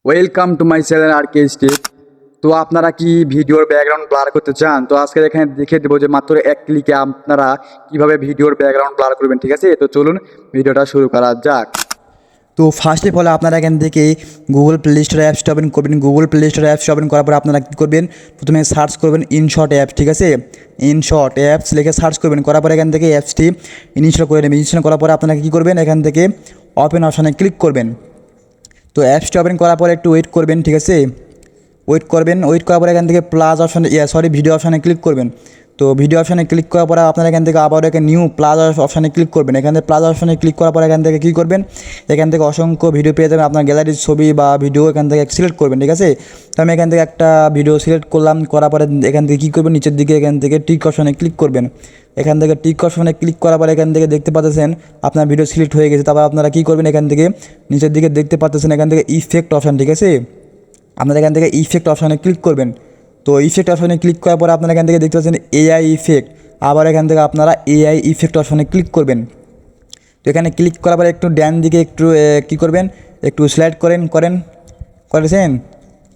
Welcome to my channel R K step. তো আপনারা কি ভিডিওর ব্যাকগ্রাউন্ড ব্লার করতে চান? তো আজকে এখানে দেখে দেবো যে মাত্র এক ক্লিকে আপনারা কিভাবে ভিডিওর ব্যাকগ্রাউন্ড ব্লার করবেন। ঠিক আছে, তো চলুন ভিডিওটা শুরু করা যাক। তো ফার্স্ট অফ অল আপনারা এখান থেকে গুগল প্লে স্টোর অ্যাপসটা ওপেন করবেন। গুগল প্লে স্টোর অ্যাপসটা ওপেন করার পরে আপনারা কী করবেন, প্রথমে সার্চ করবেন ইনশর্ট অ্যাপস। ঠিক আছে, ইনশর্ট অ্যাপস লিখে সার্চ করবেন, করার পরে এখান থেকে অ্যাপসটি ইনস্টল করে নেবেন। ইনস্টল করার পরে আপনারা কী করবেন, এখান থেকে ওপেন অপশানে ক্লিক করবেন। তো অ্যাপসটা ওপেন করার পরে একটু ওয়েট করবেন। ঠিক আছে, ওয়েট করবেন। ওয়েট করার পরে এখান থেকে প্লাস অপশানে ভিডিও অপশানে ক্লিক করবেন। তো ভিডিও অপশানে ক্লিক করার পরে আপনারা এখান থেকে আবার একটা নিউ প্লাস অপশানে ক্লিক করবেন। এখান থেকে প্লাস অপশানে ক্লিক করার পরে এখান থেকে কী করবেন, এখান থেকে অসংখ্য ভিডিও পেয়ে যাবেন। আপনার গ্যালারির ছবি বা ভিডিও এখান থেকে সিলেক্ট করবেন। ঠিক আছে, তো আমি এখান থেকে একটা ভিডিও সিলেক্ট করলাম, করার পরে এখান থেকে কী করবেন, নিচের দিকে এখান থেকে টিক অপশানে ক্লিক করবেন। এখান থেকে টিক অপশানে ক্লিক করার পরে এখান থেকে দেখতে পাচ্ছেন আপনার ভিডিও সিলেক্ট হয়ে গেছে। তারপর আপনারা কী করবেন, এখান থেকে নিচের দিকে দেখতে পাচ্ছেন এখান থেকে ইফেক্ট অপশান। ঠিক আছে, আপনারা এখান থেকে ইফেক্ট অপশানে ক্লিক করবেন। তো ইফেক্ট অপশানে ক্লিক করার পরে আপনারা এখান থেকে দেখতে পাচ্ছেন এআই ইফেক্ট। আবার এখান থেকে আপনারা এআই ইফেক্ট অপশানে ক্লিক করবেন। তো এখানে ক্লিক করার পরে একটু ডান দিকে একটু কী করবেন, একটু স্লাইড করেছেন।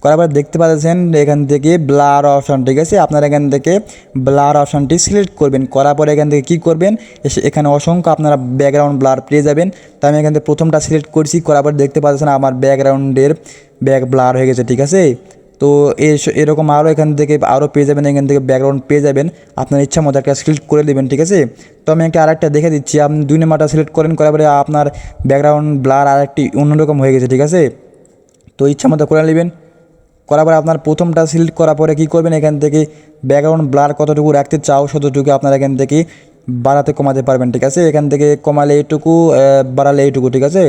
করার পর দেখতে পাচ্ছেন এখান থেকে ব্লার অপশান। ঠিক আছে, আপনারা এখান থেকে ব্লার অপশানটি সিলেক্ট করবেন। করার পরে এখান থেকে কী করবেন, এখানে অসংখ্য আপনারা ব্যাকগ্রাউন্ড ব্লার পেয়ে যাবেন। তো আমি এখান থেকে প্রথমটা সিলেক্ট করছি, করার পর দেখতে পাচ্ছেন আমার ব্যাকগ্রাউন্ডের ব্লার হয়ে গেছে। ঠিক আছে, তো এরকম আরও এখান থেকে আরও পেয়ে যাবেন, এখান থেকে ব্যাকগ্রাউন্ড পেয়ে যাবেন। আপনার ইচ্ছা মতো একটা সিলেক্ট করে দেবেন। ঠিক আছে, তো আমি একটা আরেকটা দেখে দিচ্ছি। আপনি 2 নাম্বারটা সিলেক্ট করেন, করার পরে আপনার ব্যাকগ্রাউন্ড ব্লার আরেকটি অন্যরকম হয়ে গেছে। ঠিক আছে, তো ইচ্ছা মতো করে নেবেন। করার পরে আপনার প্রথমটা সিলেক্ট করার পরে কী করবেন, এখান থেকে ব্যাকগ্রাউন্ড ব্লার কতটুকু রাখতে চাও ততটুকু আপনারা এখান থেকে বাড়াতে কমাতে পারবেন। ঠিক আছে, এখান থেকে কমালে এইটুকু, বাড়ালে এইটুকু। ঠিক আছে,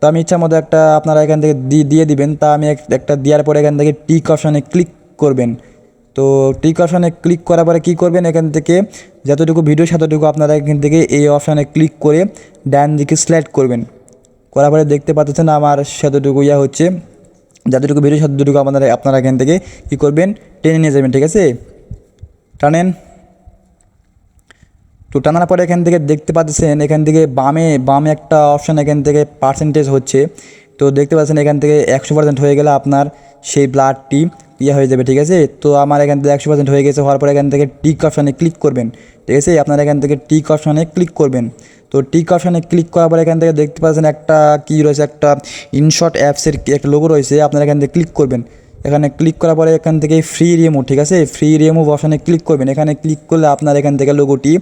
তো আমি ইচ্ছা মতো একটা আপনারা এখান থেকে দিয়ে দিবেন। তা আমি একটা দেওয়ার পরে এখান থেকে টিক অপশানে ক্লিক করবেন। তো টিক অপশানে ক্লিক করার পরে কী করবেন, এখান থেকে যতটুকু ভিডিও সেতটুকু আপনারা এখান থেকে এই অপশানে ক্লিক করে ডান দিকে স্লাইড করবেন। করার পরে দেখতে পাচ্ছেন আমার সেতটুকু হচ্ছে, যতটুকু ভিডিও সেতটুকু আপনারা এখান থেকে কী করবেন, টেনে নিয়ে যাবেন। ঠিক আছে, টানেন। তো টানার পরে এখান থেকে দেখতে পাচ্ছেন এখান থেকে বামে একটা অপশান এখান থেকে পার্সেন্টেজ হচ্ছে। তো দেখতে পাচ্ছেন এখান থেকে 100% হয়ে গেলে আপনার সেই ব্লাডটি হয়ে যাবে। ঠিক আছে, তো আমার এখান থেকে 100% হয়ে গেছে। হওয়ার পরে এখান থেকে টিক অপশানে ক্লিক করবেন। ঠিক আছে, আপনারা এখান থেকে টিক অপশানে ক্লিক করবেন। তো টিক অপশানে ক্লিক করার পরে এখান থেকে দেখতে পাচ্ছেন একটা কী রয়েছে, একটা ইনশর্ট অ্যাপসের একটা লোগো রয়েছে। আপনারা এখান থেকে ক্লিক করবেন। এখানে ক্লিক করার পরে এখান থেকে ফ্রি রিমুভ। ঠিক আছে, ফ্রি রিমুভ অপশানে ক্লিক করবেন। এখানে ক্লিক করলে আপনার এখান থেকে লোগোটি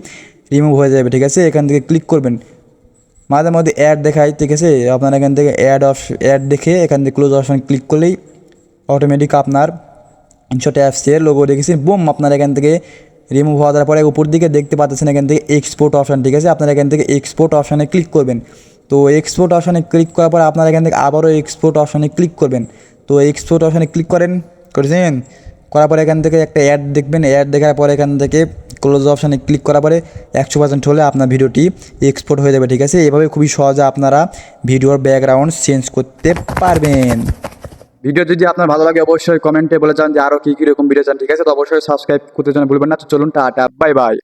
রিমুভ হয়ে যাবে। ঠিক আছে, এখান থেকে ক্লিক করবেন। মাঝে মধ্যে অ্যাড দেখায়। ঠিক আছে, আপনার এখান থেকে অ্যাড দেখে এখান থেকে ক্লোজ অপশান ক্লিক করলেই অটোমেটিক আপনার ইনশর্ট অ্যাপসের লোগো দেখেছি, বুম, আপনার এখান থেকে রিমুভ হওয়ার পরে উপর দিকে দেখতে পাচ্ছেন এখান থেকে এক্সপোর্ট অপশান। ঠিক আছে, আপনারা এখান থেকে এক্সপোর্ট অপশানে ক্লিক করবেন। তো এক্সপোর্ট অপশানে ক্লিক করার পর আপনারা এখান থেকে আবারও এক্সপোর্ট অপশানে ক্লিক করবেন। তো এক্সপোর্ট অপশানে ক্লিক করেছেন। করার পরে এখান থেকে একটা অ্যাড দেখবেন। অ্যাড দেখার পরে এখান থেকে ক্লোজ অপশানে ক্লিক করার পরে 100% হলে আপনার ভিডিওটি এক্সপোর্ট হয়ে যাবে। ঠিক আছে, এভাবে খুবই সহজে আপনারা ভিডিওর ব্যাকগ্রাউন্ড চেঞ্জ করতে পারবেন। ভিডিও যদি আপনার ভালো লাগে অবশ্যই কমেন্টে বলে যান যে আরও কী কী রকম ভিডিও চান। ঠিক আছে, তো অবশ্যই সাবস্ক্রাইব করতে ভুলবেন না। তো চলুন, টাটা, বাই বাই।